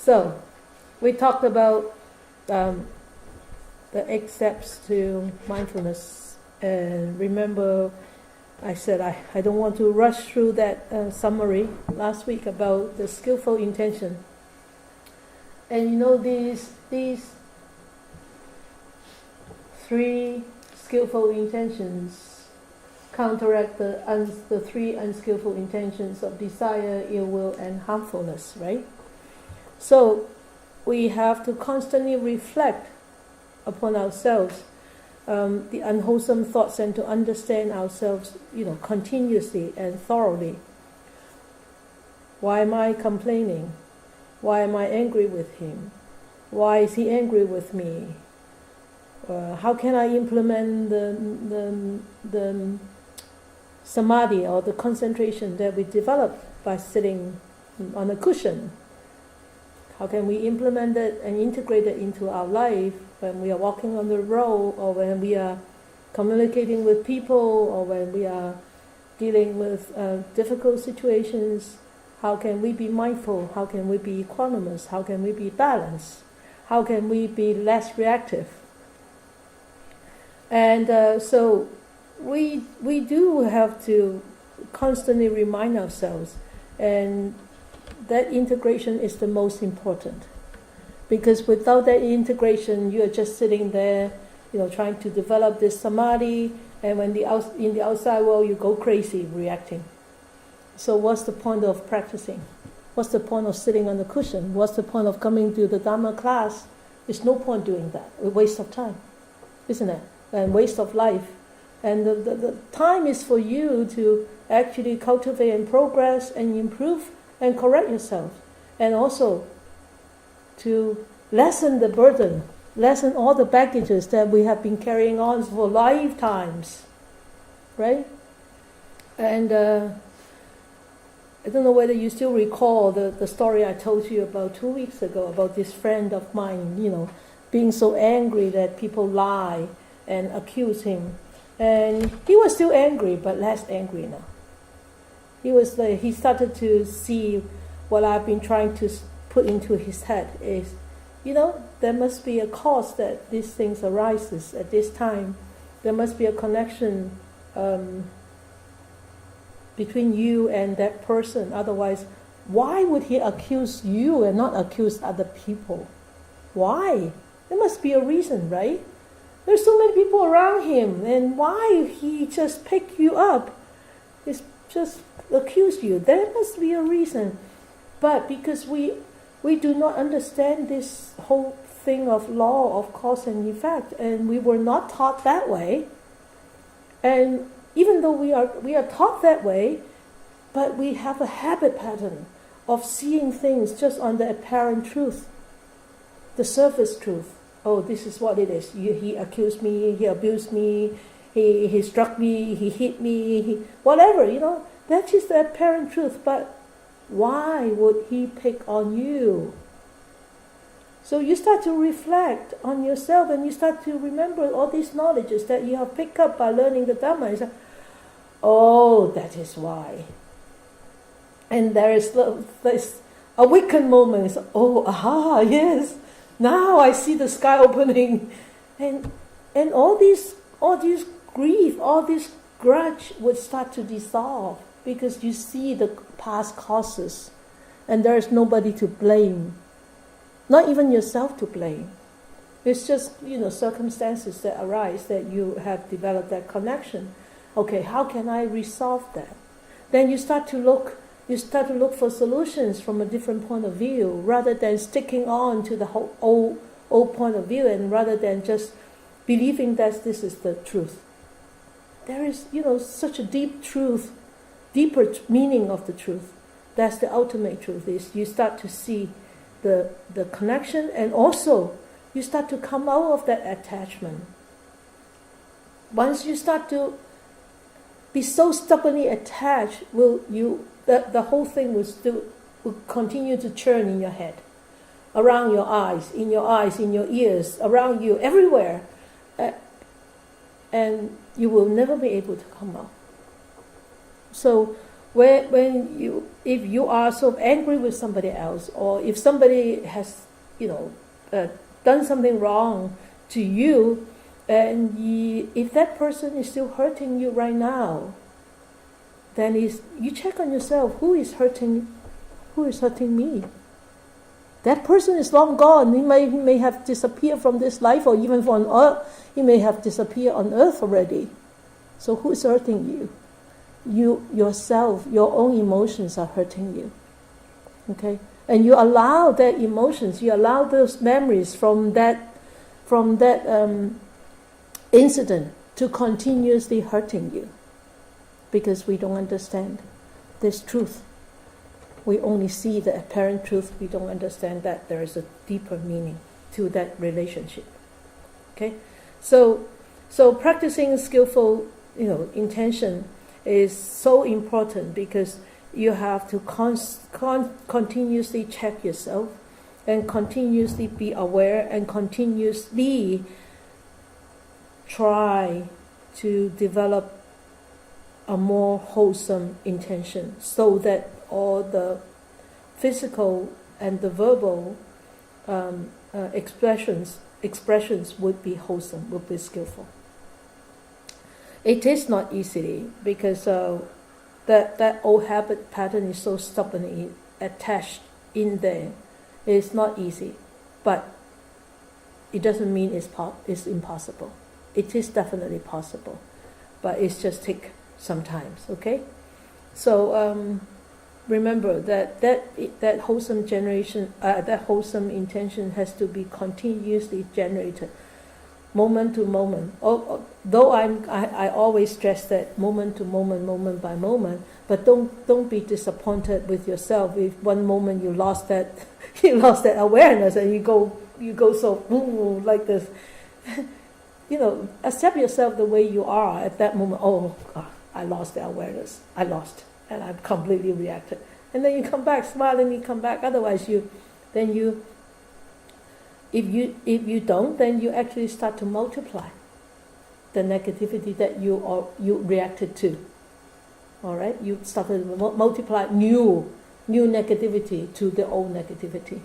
So, we talked about the 8 steps to mindfulness. And remember, I said I don't want to rush through that summary last week about the skillful intention. And you know, these 3 skillful intentions counteract the 3 unskillful intentions of desire, ill will, and harmfulness, right? So we have to constantly reflect upon ourselves, the unwholesome thoughts, and to understand ourselves, continuously and thoroughly. Why am I complaining? Why am I angry with him? Why is he angry with me? How can I implement the samadhi, or the concentration that we develop by sitting on a cushion? How can we implement it and integrate it into our life when we are walking on the road, or when we are communicating with people, or when we are dealing with difficult situations? How can we be mindful? How can we be equanimous? How can we be balanced? How can we be less reactive? And so we do have to constantly remind ourselves, and that integration is the most important. Because without that integration, you are just sitting there, trying to develop this samadhi, and when in the outside world you go crazy reacting. So what's the point of practicing? What's the point of sitting on the cushion? What's the point of coming to the Dharma class? There's no point doing that. A waste of time, isn't it? And waste of life. And the time is for you to actually cultivate and progress and improve and correct yourself. And also to lessen the burden, lessen all the baggages that we have been carrying on for lifetimes. Right? And I don't know whether you still recall the story I told you about 2 weeks ago about this friend of mine, being so angry that people lie and accuse him. And he was still angry, but less angry now. He started to see what I've been trying to put into his head is, there must be a cause that these things arises at this time. There must be a connection between you and that person. Otherwise, why would he accuse you and not accuse other people? Why? There must be a reason, right? There's so many people around him, and why he just pick you up? He's just accuse you. There must be a reason. But because we do not understand this whole thing of law of cause and effect, and we were not taught that way. And even though we are taught that way, but we have a habit pattern of seeing things just on the apparent truth, the surface truth. Oh, this is what it is. He accused me, he abused me, he struck me, he hit me, whatever, That's just the apparent truth. But why would he pick on you? So you start to reflect on yourself, and you start to remember all these knowledges that you have picked up by learning the Dharma. And say, oh, that is why. And there is this awakened moment. It's, oh, aha, yes. Now I see the sky opening, and all these grief, all this grudge would start to dissolve, because you see the past causes, and there is nobody to blame, not even yourself to blame. It's just circumstances that arise that you have developed that connection. Okay, how can I resolve that? Then you start to look for solutions from a different point of view, rather than sticking on to the whole old point of view, and rather than just believing that this is the truth. There is, such a deep truth, deeper meaning of the truth. That's the ultimate truth, is you start to see the connection, and also you start to come out of that attachment. Once you start to be so stubbornly attached, the whole thing will continue to churn in your head, around your eyes, in your ears, around you, everywhere. And you will never be able to come out. So if you are so angry with somebody else, or if somebody has, done something wrong to you, and if that person is still hurting you right now, then you check on yourself, who is hurting me? That person is long gone. He may have disappeared from this life, or even from earth. He may have disappeared on earth already. So who is hurting you? You yourself, your own emotions are hurting you. Okay? And you allow that emotions, you allow those memories from that incident to continuously hurting you, because we don't understand this truth. We only see the apparent truth. We don't understand that there is a deeper meaning to that relationship. Okay, so practicing skillful, intention is so important, because you have to continuously check yourself, and continuously be aware, and continuously try to develop a more wholesome intention, so that all the physical and the verbal expressions would be wholesome, would be skillful. It is not easily, because that old habit pattern is so stubbornly attached in there. It's not easy, but it doesn't mean it's impossible. It is definitely possible, but it's just take some time. Okay, so remember that wholesome that wholesome intention has to be continuously generated, moment to moment. Though I always stress that moment to moment, moment by moment. But don't be disappointed with yourself if one moment you lost that awareness, and you go so like this. Accept yourself the way you are at that moment. Oh God, I lost the awareness. I lost, and I've completely reacted. And then you come back, smilingly come back. Otherwise, if you don't, then you actually start to multiply the negativity that you reacted to. All right, you start to multiply new negativity to the old negativity.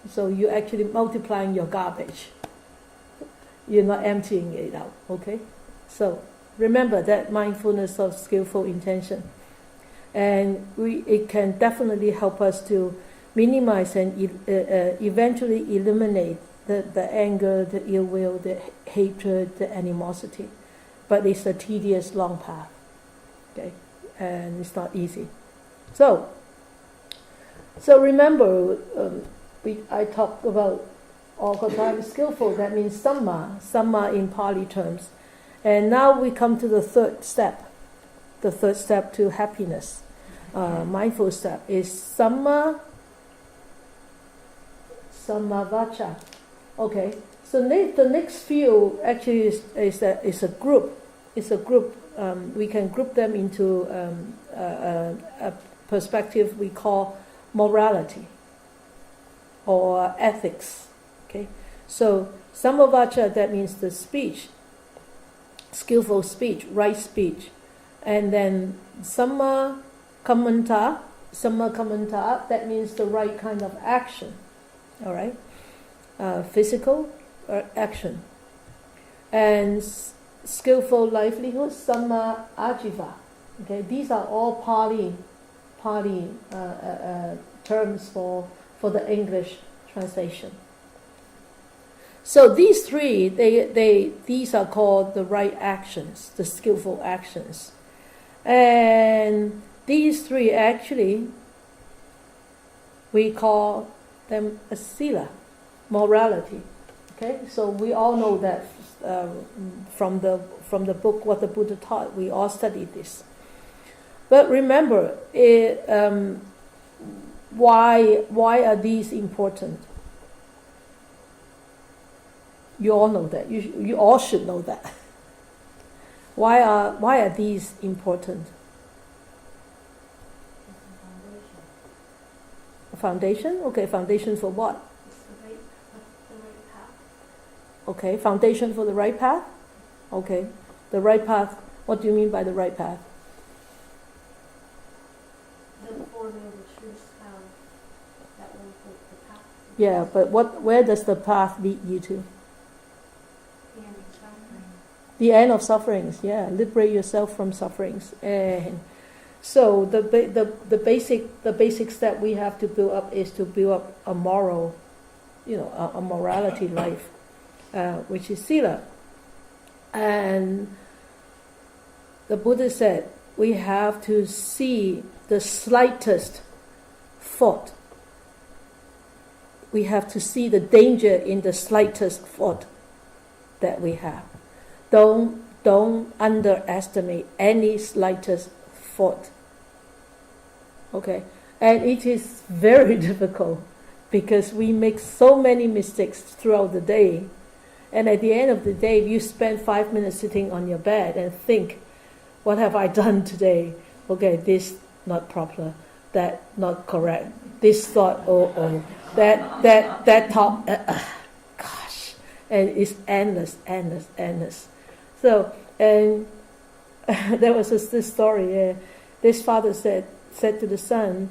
So you're actually multiplying your garbage. You're not emptying it out. Okay, so remember that mindfulness of skillful intention, and it can definitely help us to minimize and eventually eliminate the anger, the ill will, the hatred, the animosity. But it's a tedious, long path. Okay, and it's not easy. So remember, I talked about all the time skillful. That means samma in Pali terms. And now we come to the third step to happiness. Mindful step is samma vacha. Okay, so the next few actually is a group. It's a group. We can group them into a perspective we call morality or ethics. Okay, so samma vacha, that means the speech, skillful speech, right speech, and then samma kammanta, that means the right kind of action. All right, physical action, and skillful livelihood, samma ajiva. Okay, these are all Pali terms for the English translation. So these three, these are called the right actions, the skillful actions, and these three actually we call them a sila, morality. Okay, so we all know that from the book What the Buddha Taught. We all studied this. But remember, why are these important? You all know that. You all should know that. Why are these important? Foundation? Okay, foundation for what? The right path. Okay, foundation for the right path? Okay, the right path. What do you mean by the right path? Yeah, but where does the path lead you to? The end of suffering. The end of sufferings. Yeah, liberate yourself from sufferings. And so the basic step we have to build up is to build up a moral, a morality life, which is sila. And the Buddha said we have to see the slightest fault. We have to see the danger in the slightest fault that we have. Don't underestimate any slightest fault. Okay? And it is very difficult because we make so many mistakes throughout the day. And at the end of the day, you spend 5 minutes sitting on your bed and think, what have I done today? Okay, this not proper, that not correct, this thought, that thought, gosh, and it's endless. So, and there was this story. This father said to the son,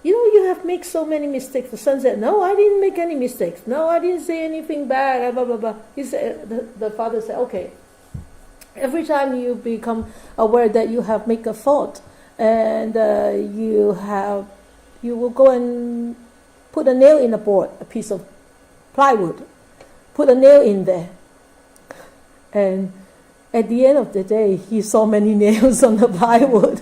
you have made so many mistakes. The son said, no, I didn't make any mistakes. No, I didn't say anything bad, blah, blah, blah. He said, the father said, okay, every time you become aware that you have made a fault, and you will go and put a nail in a board, a piece of plywood, put a nail in there. And at the end of the day, he saw many nails on the plywood.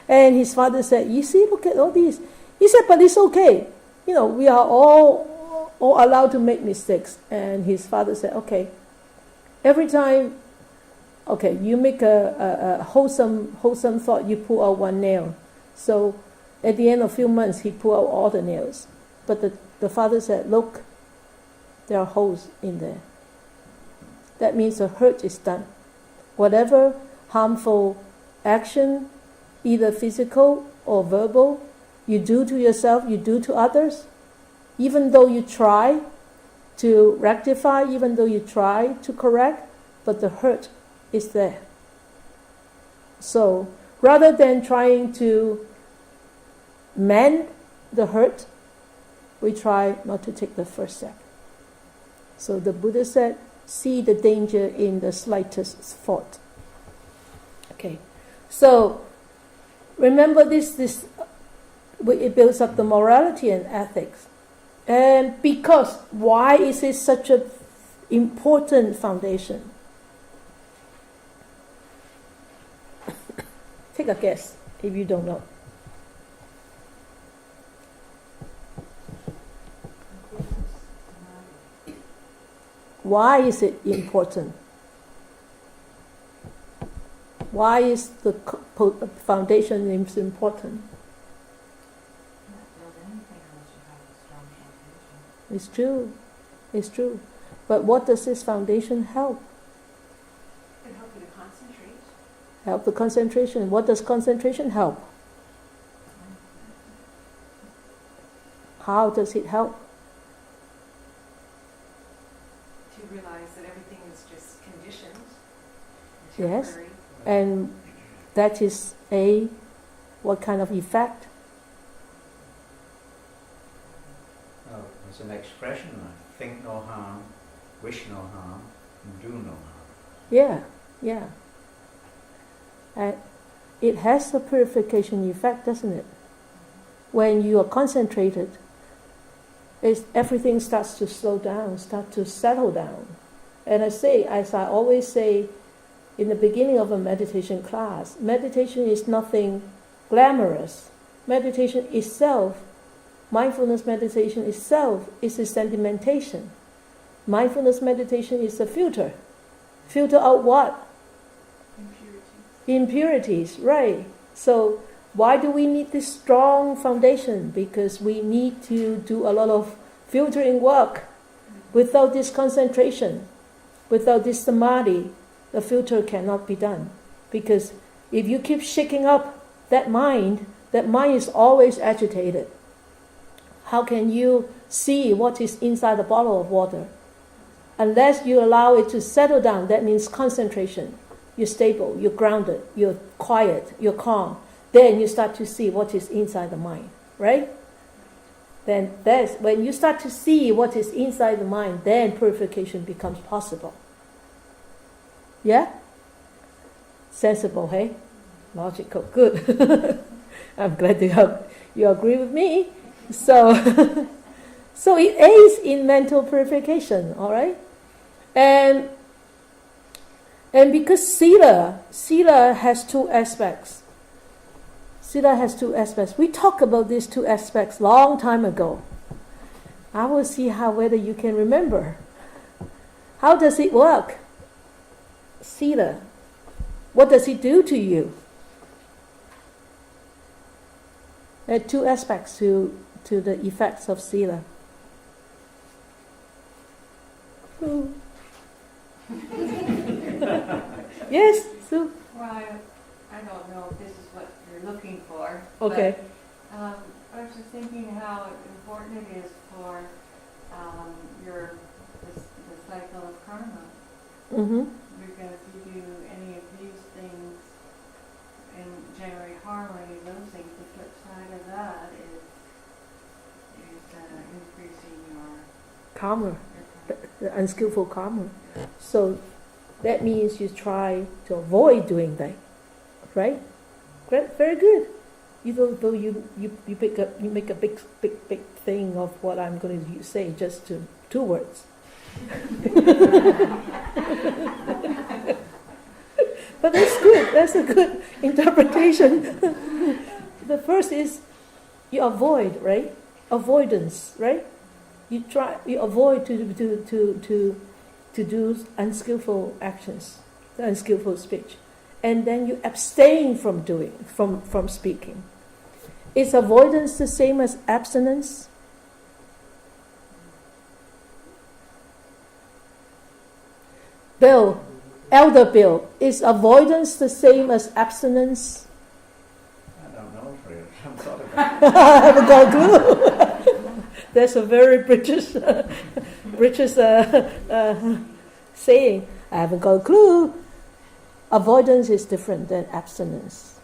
And his father said, you see, look at all these. He said, but it's okay. We are all allowed to make mistakes. And his father said, okay, every time, okay, you make a wholesome thought, you pull out one nail. So at the end of a few months, he pulled out all the nails. But the father said, look, there are holes in there. That means the hurt is done. Whatever harmful action, either physical or verbal, you do to yourself, you do to others, even though you try to rectify, even though you try to correct, but the hurt is there. So rather than trying to mend the hurt, we try not to take the first step. So the Buddha said, see the danger in the slightest fault. Okay, so remember this it builds up the morality and ethics. And because, why is it such an important foundation? Take a guess if you don't know. Why is it important? Why is the foundation important? It's true. It's true. But what does this foundation help? It can help you to concentrate. Help the concentration. What does concentration help? How does it help? To realize that everything is just conditioned. Yes. And that is what kind of effect? It's an expression like think no harm, wish no harm, and do no harm. Yeah. And it has a purification effect, doesn't it? When you are concentrated, everything starts to slow down, start to settle down. And as I always say in the beginning of a meditation class, meditation is nothing glamorous. Meditation itself, mindfulness meditation itself, is a sedimentation. Mindfulness meditation is a filter. Filter out what? Impurities, right. So why do we need this strong foundation? Because we need to do a lot of filtering work. Without this concentration, without this samadhi, the filter cannot be done. Because if you keep shaking up that mind is always agitated. How can you see what is inside a bottle of water? Unless you allow it to settle down, that means concentration. You're stable, you're grounded, you're quiet, you're calm. Then you start to see what is inside the mind, right? then that's when you start to see what is inside the mind, then purification becomes possible. Yeah? Sensible, hey? Logical, good. I'm glad you agree with me. So, so it aids in mental purification, all right? And because sila has two aspects. Sila has two aspects. We talked about these two aspects long time ago. I will see whether you can remember. How does it work? Sila. What does it do to you? There are two aspects to the effects of sila. Yes, Sue? Well, I don't know if this is what you're looking for. Okay. But, I was just thinking how important it is for the cycle of karma. Mm-hmm. Because if you do any of these things and generate harm or any of those things, the flip side of that is increasing your Karma, the unskillful karma. So that means you try to avoid doing that, right? Great, very good. Even though you make a big thing of what I'm going to say, just to 2 words. But that's good. That's a good interpretation. The first is you avoid, right? Avoidance, right? You avoid to do unskillful actions, unskillful speech, and then you abstain from from speaking. Is avoidance the same as abstinence? Bill, Elder Bill, is avoidance the same as abstinence? I don't know, really. I haven't thought about it. I haven't got a clue. That's a very British saying. I haven't got a clue. Avoidance is different than abstinence.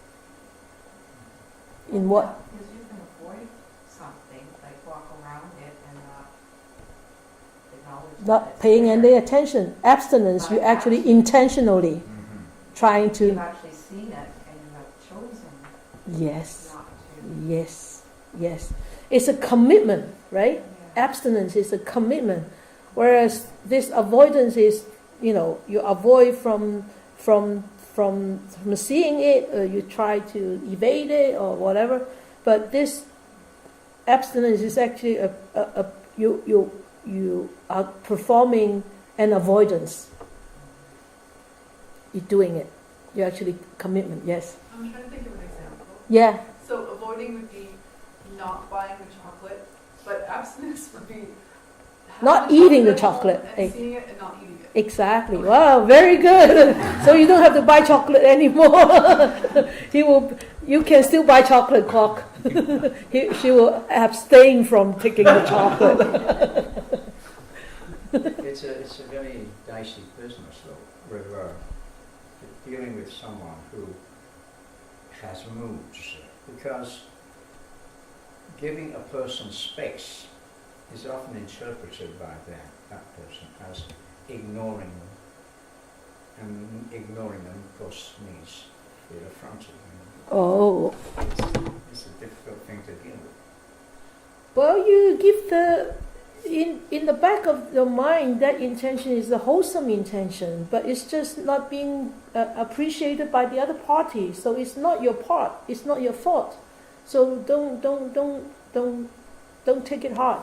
In what? Because you can avoid something, like walk around it and not acknowledge that Not it's paying there. any attention. Abstinence, you actually intentionally trying You've to. actually seen it and you have chosen Yes, not to. yes. It's a commitment, right? Yeah. Abstinence is a commitment, whereas this avoidance is, you avoid from seeing it, or you try to evade it or whatever. But this abstinence is actually you are performing an avoidance. You're doing it. You're actually commitment. Yes. I'm trying to think of an example. Yeah. So avoiding would be not buying the chocolate, but abstinence would be having Not eating the at home chocolate. and seeing it and not eating it. Exactly. Wow, very good. So you don't have to buy chocolate anymore. You can still buy chocolate, Cock. She will abstain from taking the chocolate. It's a very dicey business, though, with dealing with someone who has moods, because giving a person space is often interpreted by that person as ignoring them, and ignoring them, of course, means being affronted. Oh. It's a difficult thing to deal with. Well, you give in the back of your mind, that intention is a wholesome intention, but it's just not being appreciated by the other party. So it's not your part. It's not your fault. So don't take it hard.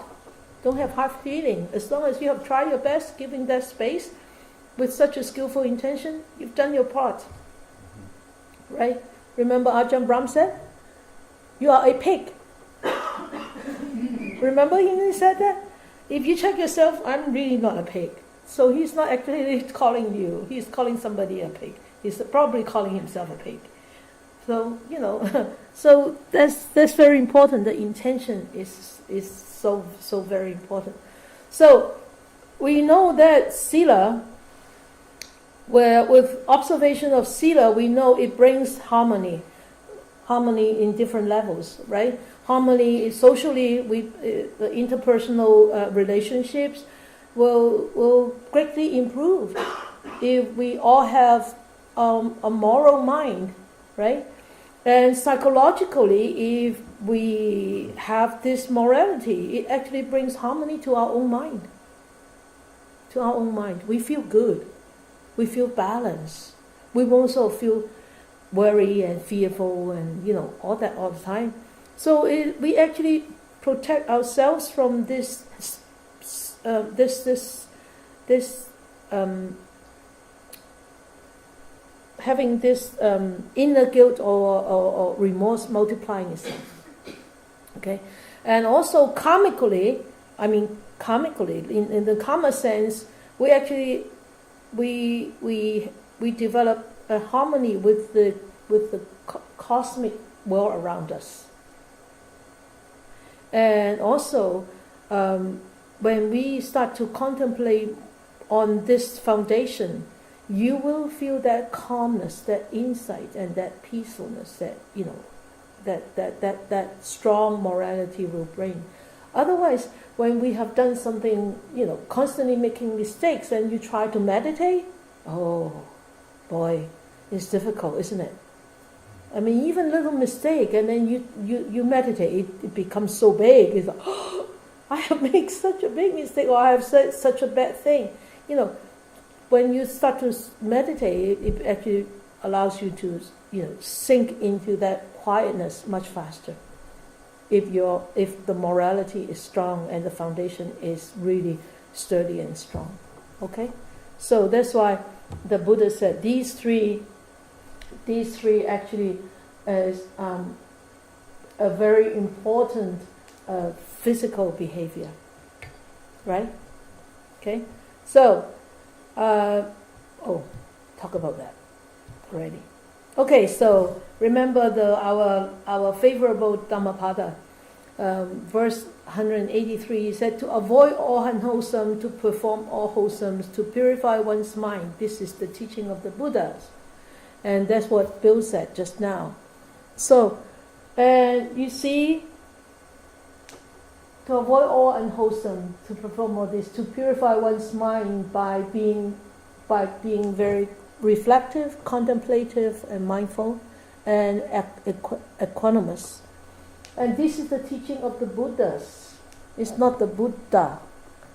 Don't have hard feeling. As long as you have tried your best, giving that space with such a skillful intention, you've done your part. Right? Remember Ajahn Brahm said, "You are a pig." Remember he said that? If you check yourself, I'm really not a pig. So he's not actually calling you. He's calling somebody a pig. He's probably calling himself a pig. So, so that's very important. The intention is so very important. So we know that sila, where with observation of sila, we know it brings harmony. harmony in different levels, right? Harmony is socially, the interpersonal relationships will greatly improve if we all have a moral mind, right? And psychologically, if we have this morality, it actually brings harmony to our own mind. To our own mind. We feel good. We feel balanced. We won't also feel worry and fearful and all that all the time. So we actually protect ourselves from this having this inner guilt or remorse multiplying itself. Okay, and also karmically, in the karma sense, we actually we develop a harmony with the cosmic world around us. And also, when we start to contemplate on this foundation, you will feel that calmness, that insight, and that peacefulness that strong morality will bring. Otherwise, when we have done something, constantly making mistakes, and you try to meditate, oh boy, it's difficult, isn't it? I mean, even little mistake, and then you meditate, it becomes so big. It's like, oh, I have made such a big mistake, or I have said such a bad thing. When you start to meditate, it actually allows you to, sink into that quietness much faster. If the morality is strong and the foundation is really sturdy and strong, okay. So that's why the Buddha said these three actually is a very important physical behavior, right? Okay. So. Talk about that already. Okay, so remember our favorable Dhammapada, verse 183. He said, to avoid all unwholesome, to perform all wholesome, to purify one's mind. This is the teaching of the Buddhas, and that's what Bill said just now. So, and you see, to avoid all unwholesome, to perform all this, to purify one's mind by being very reflective, contemplative, and mindful, and equanimous. And this is the teaching of the Buddhas. It's not the Buddha,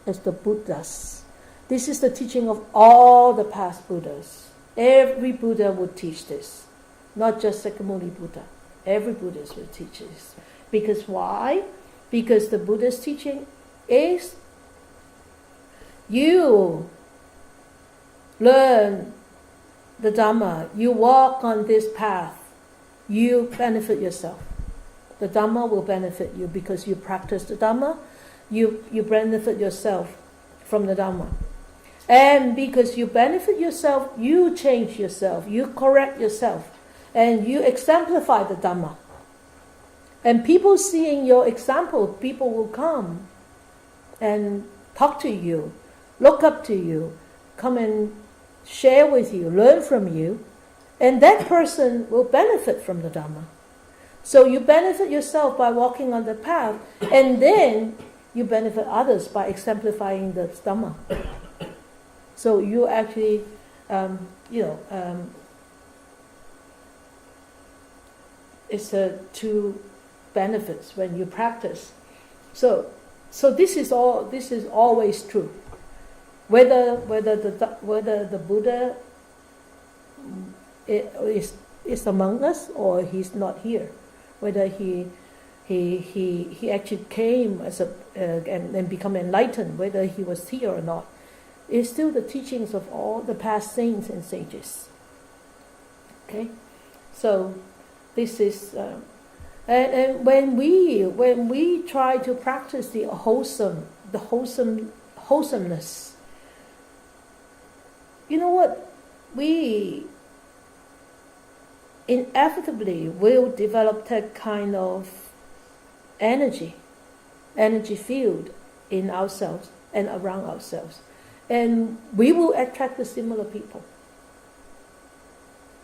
it's the Buddhas. This is the teaching of all the past Buddhas. Every Buddha would teach this, not just Sakyamuni Buddha. Every Buddhist will teach this. Because why? Because the Buddha's teaching is you learn the Dharma, you walk on this path, you benefit yourself. The Dharma will benefit you because you practice the Dharma, you benefit yourself from the Dharma. And because you benefit yourself, you change yourself, you correct yourself, and you exemplify the Dharma. And people seeing your example, people will come and talk to you, look up to you, come and share with you, learn from you, and that person will benefit from the Dhamma. So you benefit yourself by walking on the path, and then you benefit others by exemplifying the Dhamma. So you actually, it's two benefits when you practice. So this is always true. Whether the Buddha is among us or he's not here, whether he actually came as and become enlightened, whether he was here or not, is still the teachings of all the past saints and sages. Okay, so this is and when we try to practice the wholesomeness, you know what, we inevitably will develop that kind of energy field in ourselves and around ourselves. And we will attract the similar people.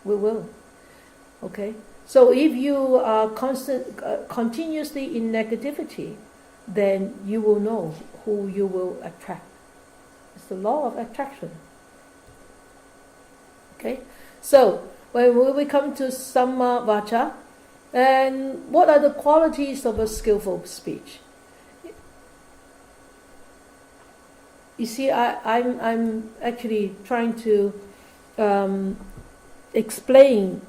We will. Okay? So if you are continuously in negativity, then you will know who you will attract. It's the law of attraction. Okay? So, when we come to Samma Vacha, and what are the qualities of a skillful speech? You see, I'm actually trying to explain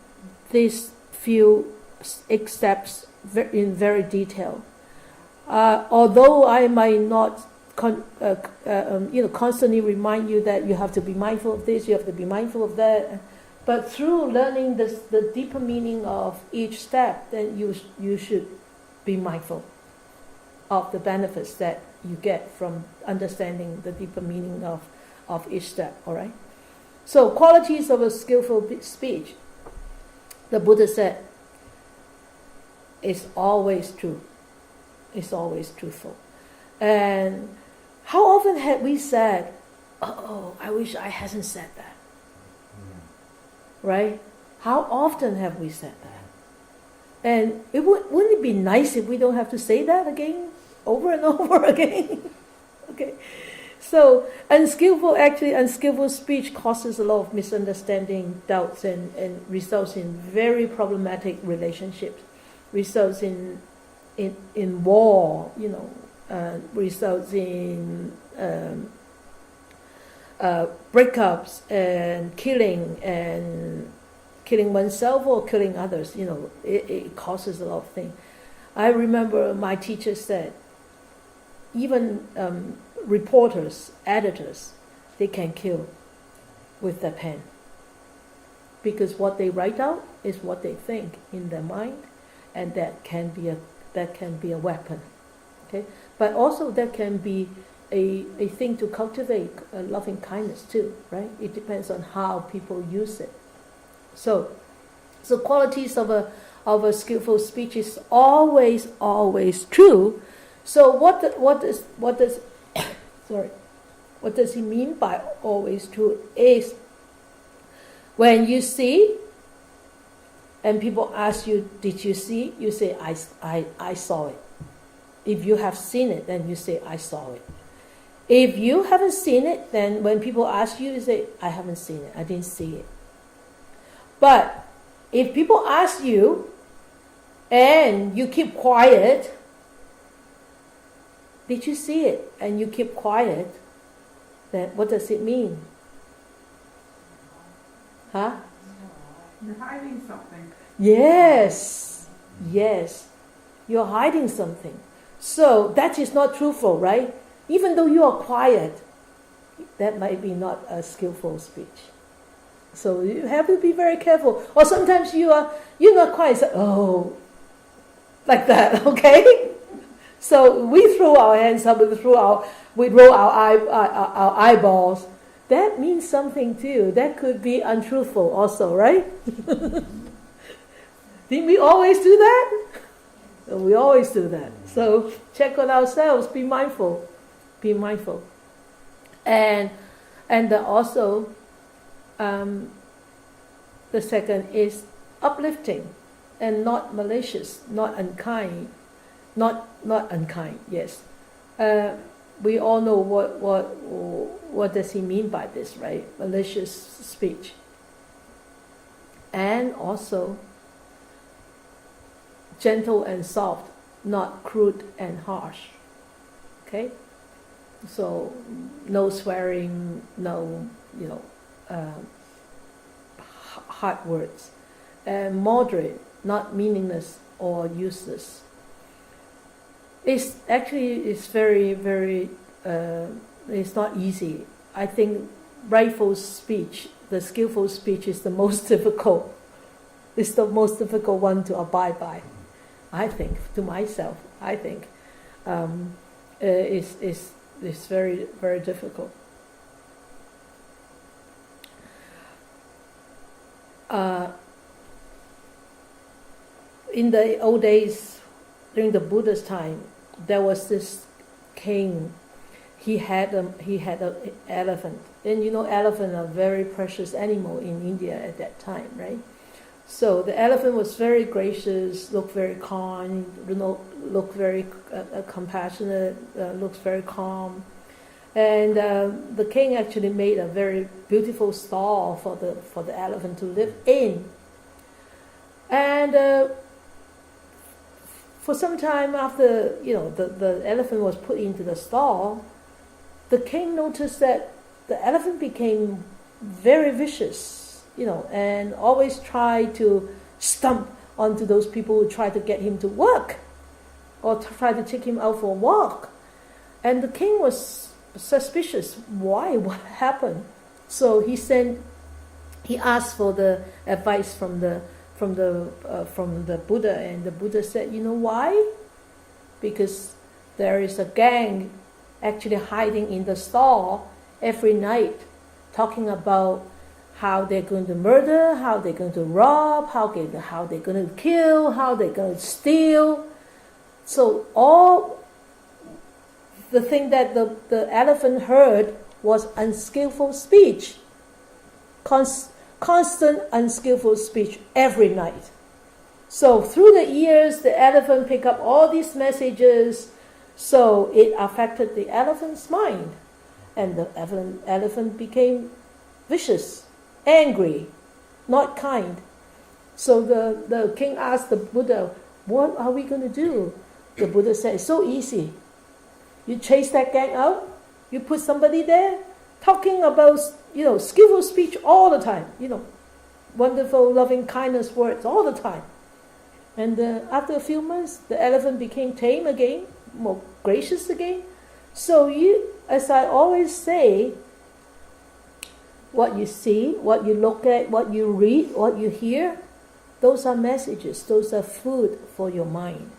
these few steps in very detail. Although I might not constantly remind you that you have to be mindful of this, you have to be mindful of that, but through learning the deeper meaning of each step, then you should be mindful of the benefits that you get from understanding the deeper meaning of each step. All right. So, qualities of a skillful speech. The Buddha said, "It's always true. It's always truthful." And how often have we said, "Oh, I wish I hadn't said that." Right? How often have we said that? And wouldn't it be nice if we don't have to say that again, over and over again? Okay. So, unskillful speech causes a lot of misunderstanding, doubts, and results in very problematic relationships, results in war, results in breakups and killing oneself or killing others. It causes a lot of things. I remember my teacher said, even reporters, editors, they can kill with their pen, because what they write out is what they think in their mind, and that can be a weapon. Okay, but also that can be a thing to cultivate loving kindness too, right? It depends on how people use it. So qualities of a skillful speech is always true. So what does he mean by always true? Is when you see and people ask you, "Did you see?" You say, I saw it. If you have seen it, then you say, "I saw it." If you haven't seen it, then when people ask you, you say, "I haven't seen it. I didn't see it." But if people ask you and you keep quiet, "Did you see it?" and you keep quiet, then what does it mean? Huh? You're hiding something. Yes. You're hiding something. So that is not truthful, right? Even though you are quiet, that might be not a skillful speech. So you have to be very careful. Or sometimes you're not quiet, so, "Oh," like that, okay? So we throw our hands up, we roll our eyeballs. That means something too. That could be untruthful also, right? Didn't we always do that? We always do that. So check on ourselves. Be mindful. Be mindful. And also, the second is uplifting and not malicious, not unkind. Not unkind. Yes. We all know what does he mean by this, right? Malicious speech. And also gentle and soft, not crude and harsh. Okay? So no swearing, no hard words. And moderate, not meaningless or useless. It's very, very, it's not easy. I think rightful speech, the skillful speech is the most difficult. It's the most difficult one to abide by. I think, to myself, it's very, very difficult. In the old days, during the Buddha's time, there was this king. He had an elephant, and elephants are a very precious animal in India at that time, right? So the elephant was very gracious, looked very kind, looked very compassionate, looks very calm. And the king actually made a very beautiful stall for the elephant to live in. And for some time after the elephant was put into the stall, the king noticed that the elephant became very vicious, and always tried to stomp onto those people who tried to get him to work or try to take him out for a walk. And the king was suspicious. Why? What happened? So he asked for the advice from the Buddha, and the Buddha said, you know why? Because there is a gang actually hiding in the stall every night, talking about how they're going to murder, how they're going to rob, how they're going to kill, how they're going to steal. So all the thing that the elephant heard was unskillful speech, constant unskillful speech every night. So through the years, the elephant picked up all these messages, so it affected the elephant's mind. And the elephant became vicious, angry, not kind. So the king asked the Buddha, what are we going to do? The Buddha said, it's so easy. You chase that gang out, you put somebody there, talking about, skillful speech all the time, wonderful, loving kindness words all the time. And after a few months, the elephant became tame again, more gracious again. So as I always say, what you see, what you look at, what you read, what you hear, those are messages, those are food for your mind.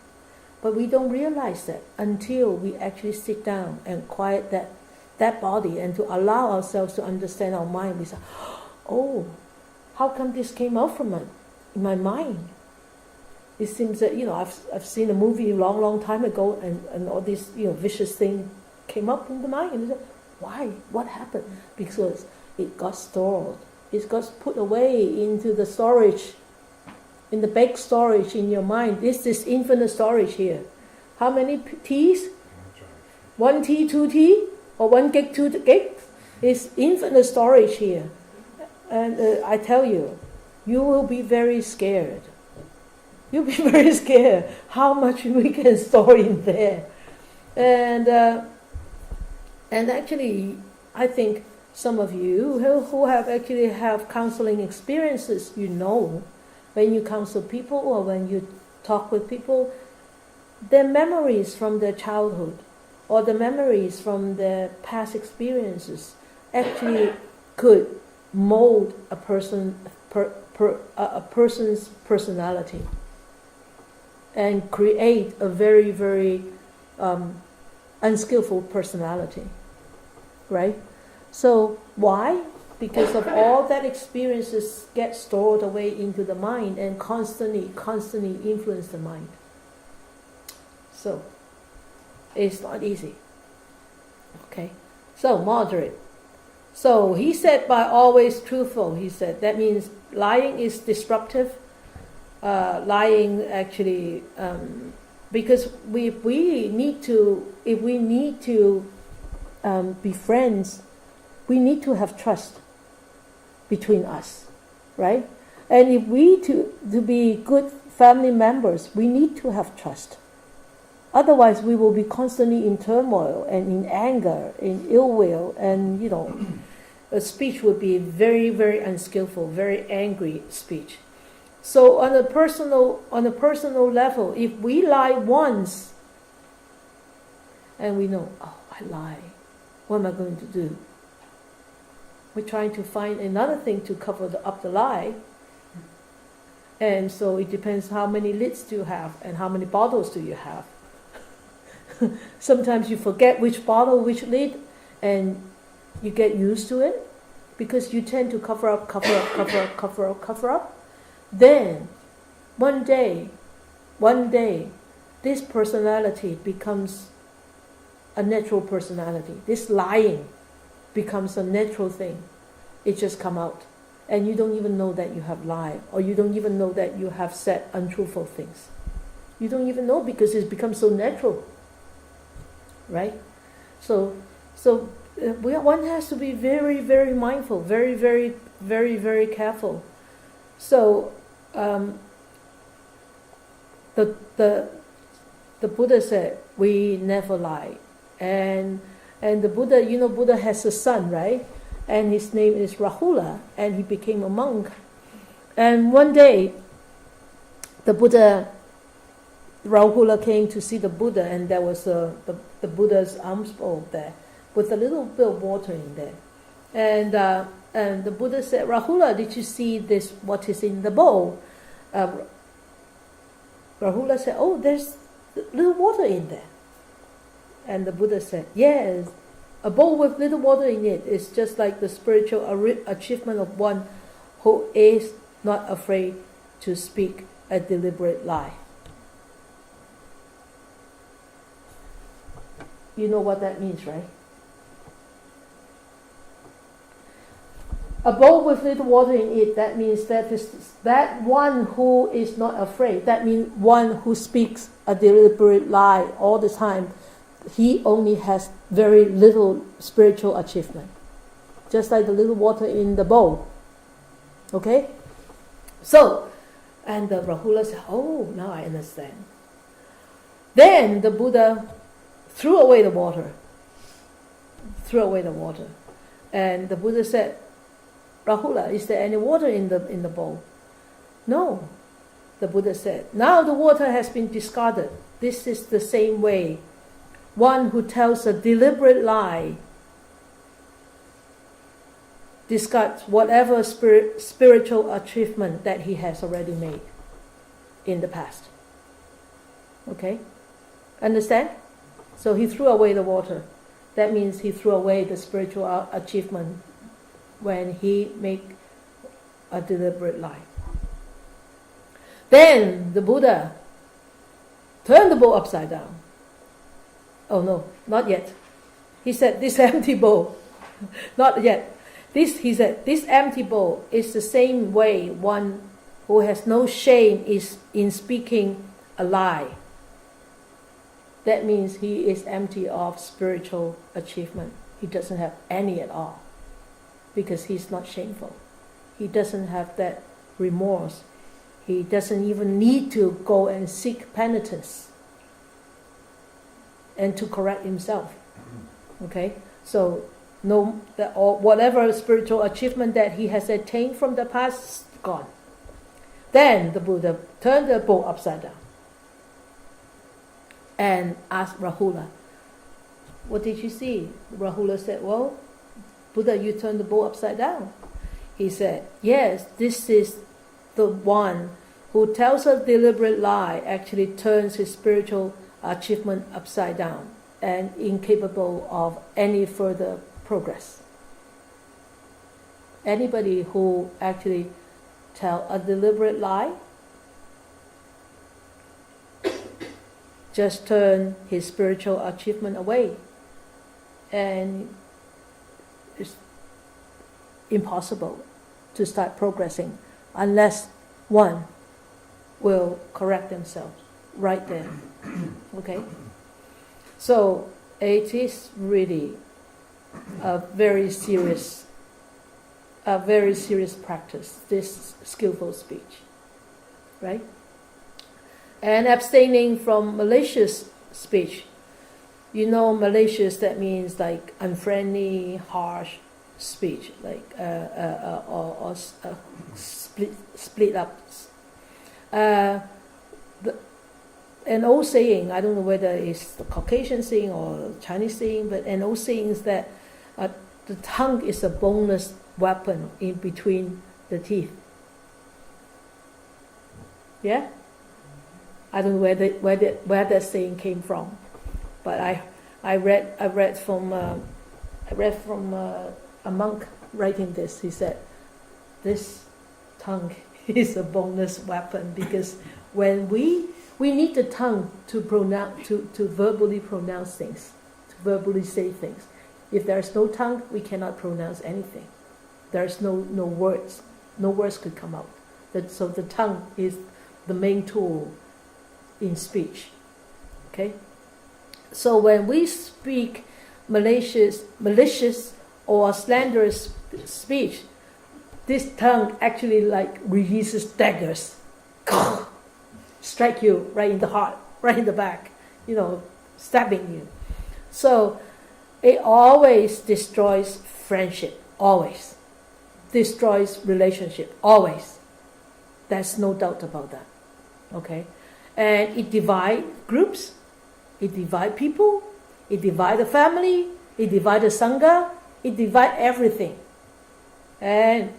But we don't realize that until we actually sit down and quiet that body and to allow ourselves to understand our mind. We say, oh, how come this came out from in my mind? It seems that, I've seen a movie a long, long time ago, and all these, vicious thing came up in the mind. And said, why? What happened? Because it got stored. It got put away into the storage, in the big storage in your mind. This is infinite storage here. How many T's? 1 T, 2 T, or 1 gig, 2 gig? It's infinite storage here. And I tell you, you will be very scared. You'll be very scared how much we can store in there. And actually, I think some of you who have counseling experiences, when you counsel people or when you talk with people, their memories from their childhood or the memories from their past experiences actually could mold a person's personality and create a very, very unskillful personality, right? So why? Because of all that experiences get stored away into the mind and constantly influence the mind. So it's not easy. Okay? So moderate. So he said by always truthful, he said that means lying is disruptive. Lying actually, because if we need to be friends, we need to have trust between us, right? And if we to be good family members, we need to have trust. Otherwise, we will be constantly in turmoil and in anger, in ill will, and a speech would be very, very unskillful, very angry speech. So on a personal level, if we lie once, and we know, oh, I lie, what am I going to do? We're trying to find another thing to cover up the lie. And so it depends how many lids do you have and how many bottles do you have. Sometimes you forget which bottle, which lid, and you get used to it because you tend to cover up. Then, one day, this personality becomes a natural personality. This lying becomes a natural thing. It just comes out. and you don't even know that you have lied, or you don't even know that you have said untruthful things. You don't even know because it's become so natural, right? So one has to be very, very mindful, very, very, very, very careful. So the Buddha said, we never lie. And the Buddha, Buddha has a son, right? And his name is Rahula, and he became a monk. And one day, Rahula came to see the Buddha, and there was the Buddha's alms bowl there, with a little bit of water in there. And the Buddha said, Rahula, did you see this, what is in the bowl? Rahula said, oh, there's little water in there. And the Buddha said, yes, a bowl with little water in it is just like the spiritual achievement of one who is not afraid to speak a deliberate lie. You know what that means, right? A bowl with little water in it, that means that one who is not afraid, that means one who speaks a deliberate lie all the time, he only has very little spiritual achievement. Just like the little water in the bowl. Okay? So, and the Rahula said, oh, now I understand. Then the Buddha threw away the water. And the Buddha said, Rahula, is there any water in the bowl? No. The Buddha said, now the water has been discarded. This is the same way one who tells a deliberate lie discards whatever spiritual achievement that he has already made in the past. Okay? Understand? So he threw away the water. That means he threw away the spiritual achievement when he made a deliberate lie. Then the Buddha turned the bowl upside down. Oh no, not yet. He said, this empty bowl, not yet. He said, this empty bowl is the same way one who has no shame is in speaking a lie. That means he is empty of spiritual achievement. He doesn't have any at all because he's not shameful. He doesn't have that remorse. He doesn't even need to go and seek penitence and to correct himself. Okay? So whatever spiritual achievement that he has attained from the past is gone. Then the Buddha turned the bowl upside down and asked Rahula, what did you see? Rahula said, well, Buddha, you turned the bowl upside down. He said, yes, this is the one who tells a deliberate lie actually turns his spiritual achievement upside down and incapable of any further progress. Anybody who actually tell a deliberate lie just turn his spiritual achievement away, and it's impossible to start progressing unless one will correct themselves right there. Okay? So it is really a very serious practice, this skillful speech. Right? And abstaining from malicious speech. You know, malicious, that means like unfriendly, harsh speech, like or split up. An old saying, I don't know whether it's the Caucasian saying or Chinese saying, but an old saying is that the tongue is a boneless weapon in between the teeth. Yeah? I don't know where that saying came from, but I read from a monk writing this. He said, "This tongue is a boneless weapon because when we need the tongue to pronounce, to verbally pronounce things, to verbally say things. If there is no tongue, we cannot pronounce anything. There is no words. No words could come out. So the tongue is the main tool in speech. Okay? So when we speak malicious or slanderous speech, this tongue actually like releases daggers. Strike you right in the heart, right in the back, stabbing you. So it always destroys friendship, always. Destroys relationship, always. There's no doubt about that. Okay? And it divides groups, it divides people, it divides the family, it divides the sangha, it divides everything. And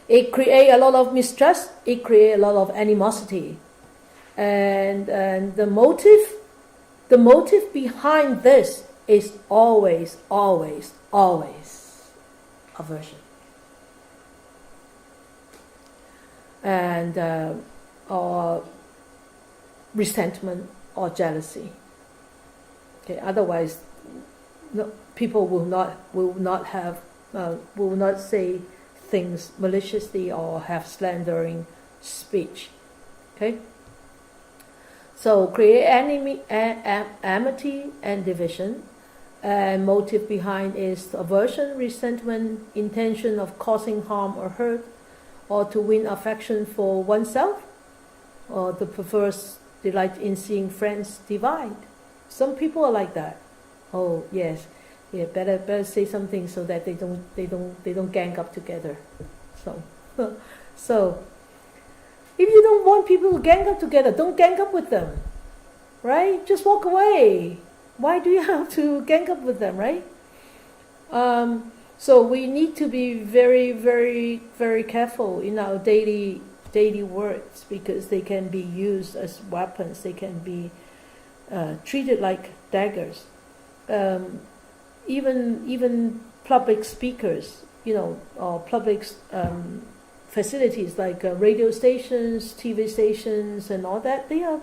it creates a lot of mistrust, it creates a lot of animosity. And the motive behind this is always aversion. And or resentment or jealousy. Okay, otherwise, no, people will not say things maliciously or have slandering speech. Okay. So create amity and division. And motive behind is aversion, resentment, intention of causing harm or hurt, or to win affection for oneself, or the perverse delight in seeing friends divide. Some people are like that. Oh yes, yeah, better say something so that they don't gang up together. So if you don't want people to gang up together, don't gang up with them, right? Just walk away. Why do you have to gang up with them, right? So we need to be very, very, very careful in our daily words, because they can be used as weapons. They can be treated like daggers. Even public speakers, or public facilities like radio stations, TV stations, and all that, they are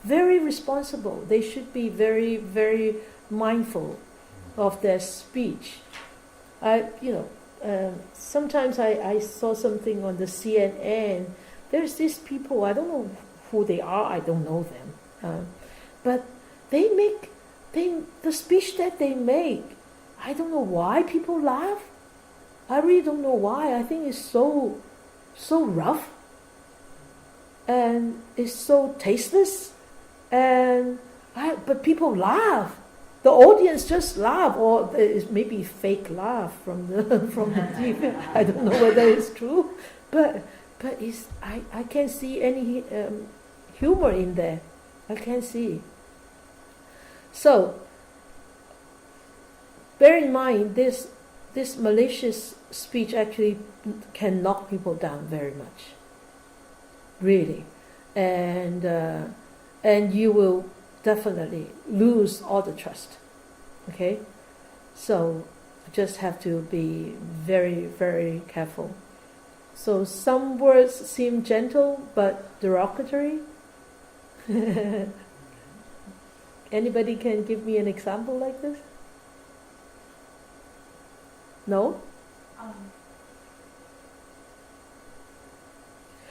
very responsible. They should be very, very mindful of their speech. Sometimes I saw something on the CNN. There's these people, I don't know who they are, I don't know them, but the speech that they make, I don't know why people laugh. I really don't know why. I think it's so rough, and it's so tasteless, but people laugh. The audience just laugh, or it's maybe fake laugh from the TV. I don't know whether it's true, but I can't see any humor in there. I can't see. So bear in mind, this malicious speech actually can knock people down very much, really, and you will definitely lose all the trust. Okay, so just have to be very, very careful. So some words seem gentle but derogatory. Anybody can give me an example like this? No?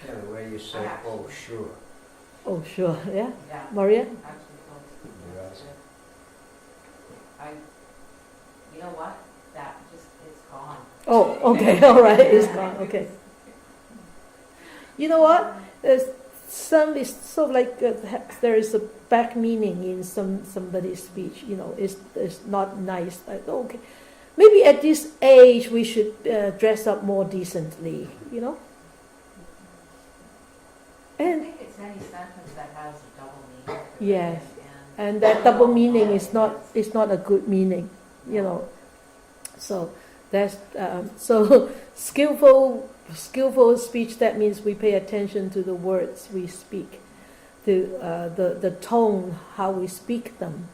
Yeah, the way you say, oh sure. Oh sure, yeah. Yeah. Maria? Actually, close. You know what? It's gone. Oh, okay, all right, it's gone, okay. You know what? Some is sort of like there is a back meaning in somebody's speech. It's not nice. Like, okay, maybe at this age we should dress up more decently. I And think it's any sentence that has a double meaning. yes, and that double meaning is not a good meaning. So that's so skillful speech. That means we pay attention to the words we speak, to the tone, how we speak them.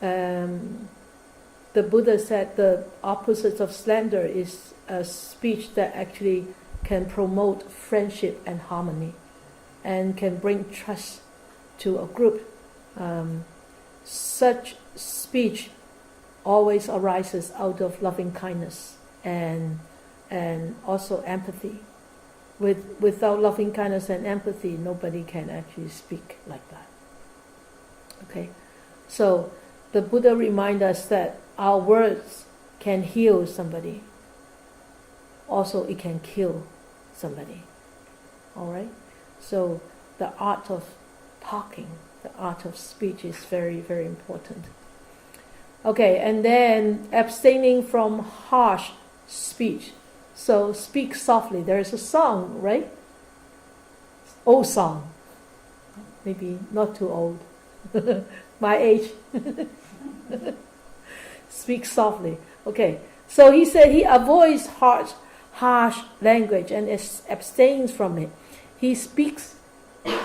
The Buddha said the opposite of slander is a speech that actually can promote friendship and harmony, and can bring trust to a group. Such speech always arises out of loving kindness and and also empathy. Without loving kindness and empathy, nobody can actually speak like that. Okay, so the Buddha reminds us that our words can heal somebody. Also, it can kill somebody. All right, so the art of talking, the art of speech is very, very important. Okay, and then abstaining from harsh speech. So speak softly. There is a song, right? Old song. Maybe not too old. My age. Speak softly. Okay, so he said he avoids harsh language and abstains from it. He speaks.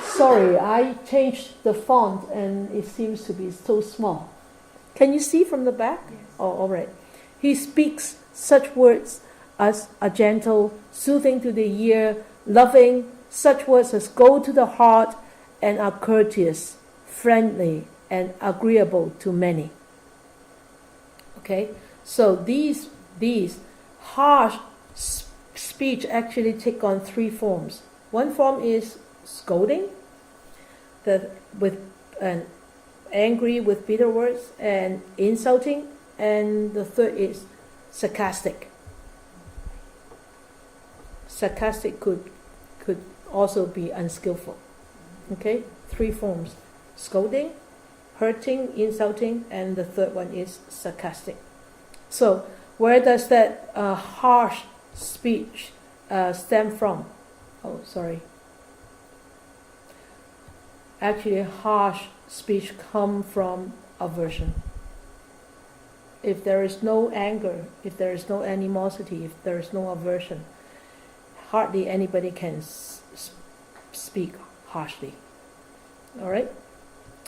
Sorry, I changed the font and it seems to be so small. Can you see from the back? Yes. Oh, all right. He speaks such words as are gentle, soothing to the ear, loving, such words as go to the heart and are courteous, friendly, and agreeable to many. Okay, so these harsh speech actually take on three forms. One form is scolding, angry with bitter words, and insulting, and the third is sarcastic. Sarcastic could also be unskillful. Okay, three forms: scolding, hurting, insulting, and the third one is sarcastic. So where does that harsh speech stem from? Oh, sorry. Actually, harsh speech comes from aversion. If there is no anger, if there is no animosity, if there is no aversion, hardly anybody can speak harshly. All right?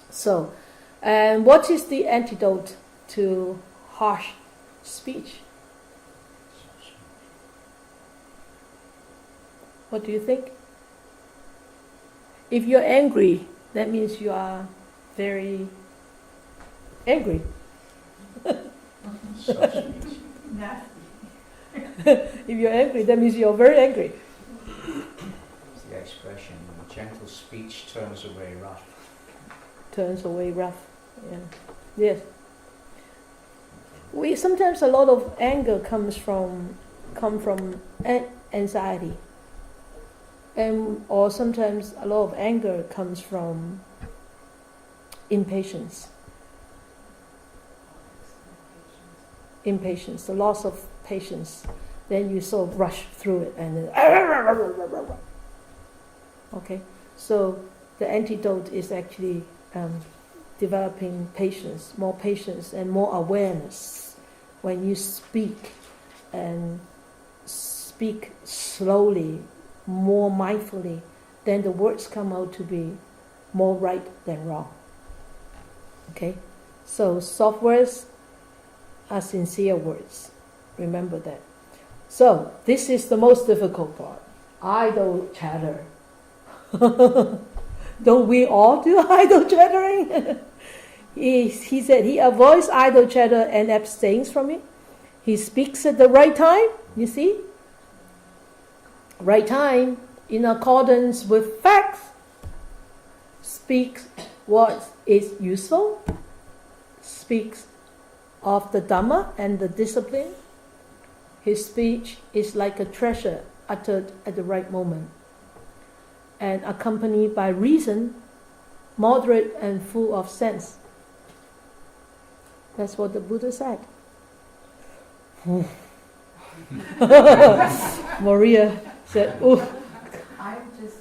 So, and what is the antidote to harsh speech? What do you think? If you're angry, that means you are very angry. Nasty. If you're angry, that means you're very angry. It's the expression, gentle speech turns away wrath. Turns away wrath. Yeah. Yes. Sometimes a lot of anger come from anxiety, or sometimes a lot of anger comes from impatience. Impatience, the loss of patience. Then you sort of rush through it and then okay. So the antidote is actually developing patience, and more awareness. When you speak, and speak slowly, more mindfully, then the words come out to be more right than wrong. Okay? So soft words are sincere words. Remember that. So this is the most difficult part. Idle chatter. Don't we all do idle chattering? He said he avoids idle chatter and abstains from it. He speaks at the right time, you see? Right time, in accordance with facts. Speaks what is useful. Speaks of the Dharma and the discipline. His speech is like a treasure uttered at the right moment, and accompanied by reason, moderate and full of sense. That's what the Buddha said. Maria said, "Ooh." I'm just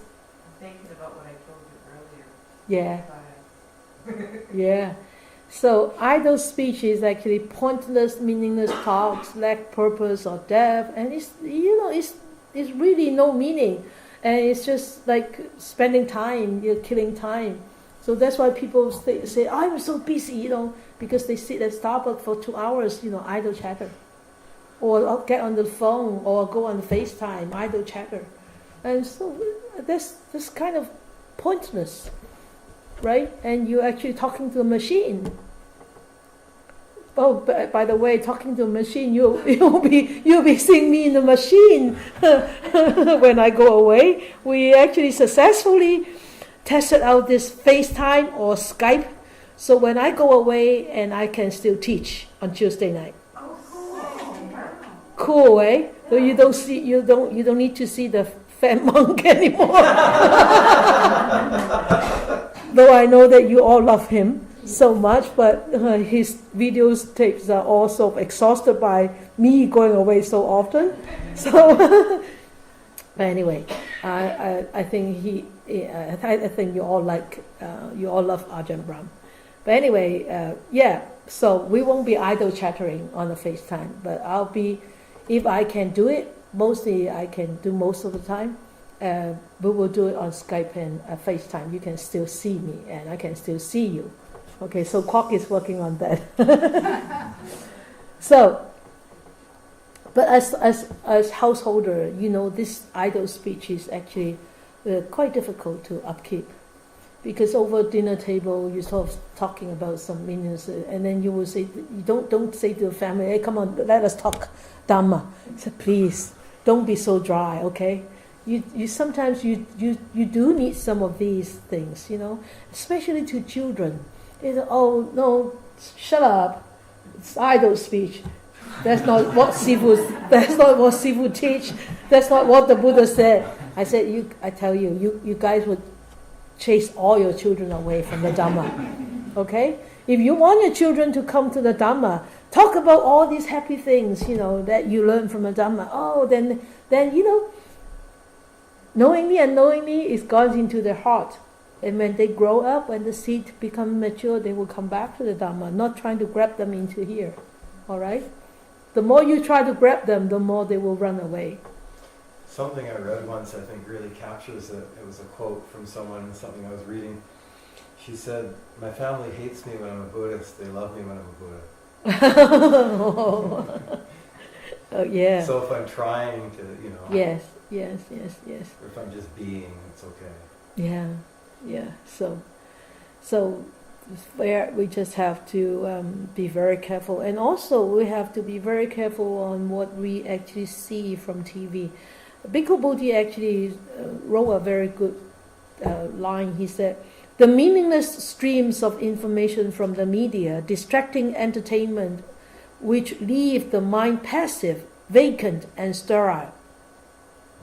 thinking about what I told you earlier. Yeah, But yeah. So idle speech is actually pointless, meaningless talks, lack purpose or depth, and it's really no meaning, and it's just like spending time, you're killing time. So that's why people say, I'm so busy, because they sit at Starbucks for 2 hours, idle chatter. Or get on the phone or go on FaceTime, idle chatter. And so that's kind of pointless, right? And you're actually talking to a machine. Oh, by the way, talking to a machine, you'll be seeing me in the machine when I go away. We actually successfully tested out this FaceTime or Skype, so when I go away, and I can still teach on Tuesday night. Oh, cool. Cool, eh? So you don't need to see the fat monk anymore. Though I know that you all love him so much, but his videos tapes are also exhausted by me going away so often. So, but anyway, I think I think you all love Ajahn Brahm. But anyway, yeah. So we won't be idle chattering on the FaceTime, but I'll be, if I can do it. Mostly I can do most of the time. We will do it on Skype and FaceTime. You can still see me, and I can still see you. Okay, so Kwok is working on that. So, but as householder, this idle speech is actually quite difficult to upkeep, because over dinner table you're sort of talking about some meanings, and then you will say, you don't say to the family, "Hey, come on, let us talk Dharma." So please don't be so dry, okay? You sometimes you do need some of these things, especially to children. Oh no, shut up! It's idle speech. That's not what Sifu teach. That's not what the Buddha said. I tell you, you guys would chase all your children away from the Dhamma. Okay? If you want your children to come to the Dhamma, talk about all these happy things, that you learn from the Dhamma. Oh, then knowingly and unknowingly, it's gone into their heart. And when they grow up, when the seed becomes mature, they will come back to the Dhamma, not trying to grab them into here. All right? The more you try to grab them, the more they will run away. Something I read once, I think, really captures it. It was a quote from someone, something I was reading. She said, "My family hates me when I'm a Buddhist. They love me when I'm a Buddha." Oh, yeah. So if I'm trying to, Yes. or if I'm just being, it's okay. Yeah. So we just have to be very careful, and also we have to be very careful on what we actually see from TV. Bhikkhu Bodhi actually wrote a very good line. He said, "The meaningless streams of information from the media, distracting entertainment, which leave the mind passive, vacant, and sterile."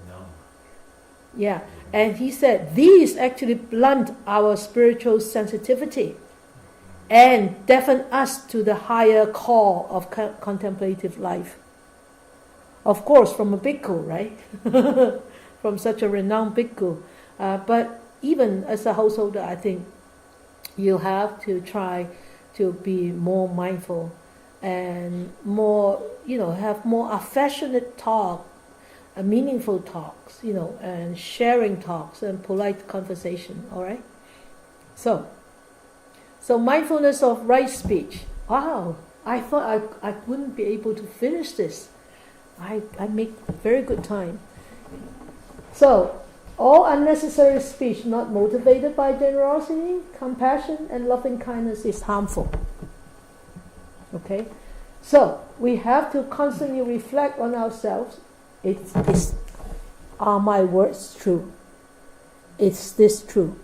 No. Yeah, and he said these actually blunt our spiritual sensitivity and deafen us to the higher call of contemplative life. Of course, from a bhikkhu, right? From such a renowned bhikkhu. But even as a householder, I think you have to try to be more mindful and more, have more affectionate talk, meaningful talks, and sharing talks and polite conversation, all right? So mindfulness of right speech. Wow, I thought I wouldn't be able to finish this. I make very good time. So, all unnecessary speech not motivated by generosity, compassion, and loving kindness is harmful. Okay? So, we have to constantly reflect on ourselves. Are my words true? Is this true?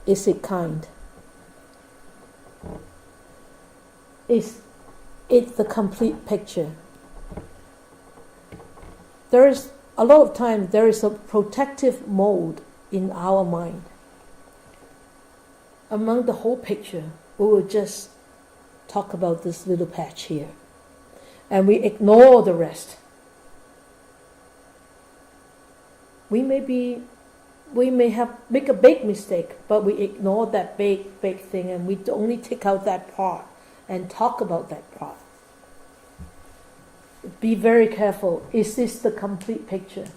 Is it kind? Is it the complete picture? There is a lot of times there is a protective mode in our mind. Among the whole picture, we will just talk about this little patch here, and we ignore the rest. We may have make a big mistake, but we ignore that big thing, and we only take out that part and talk about that part. Be very careful. Is this the complete picture?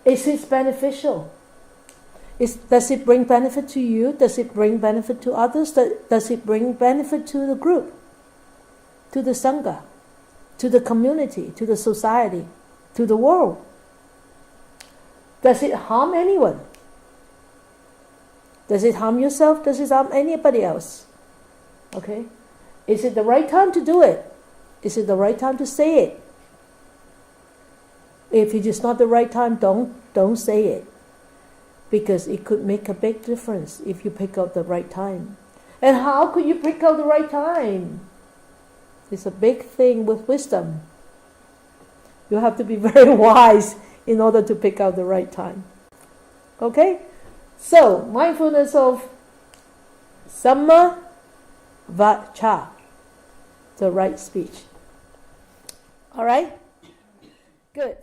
Is this beneficial? Does it bring benefit to you? Does it bring benefit to others? Does it bring benefit to the group, to the Sangha, to the community, to the society, to the world? Does it harm anyone? Does it harm yourself? Does it harm anybody else? Okay? Is it the right time to do it? Is it the right time to say it? If it is not the right time, don't say it. Because it could make a big difference if you pick out the right time. And how could you pick out the right time? It's a big thing with wisdom. You have to be very wise in order to pick out the right time. Okay? So, mindfulness of Samma Vacha, the right speech. Alright? Good.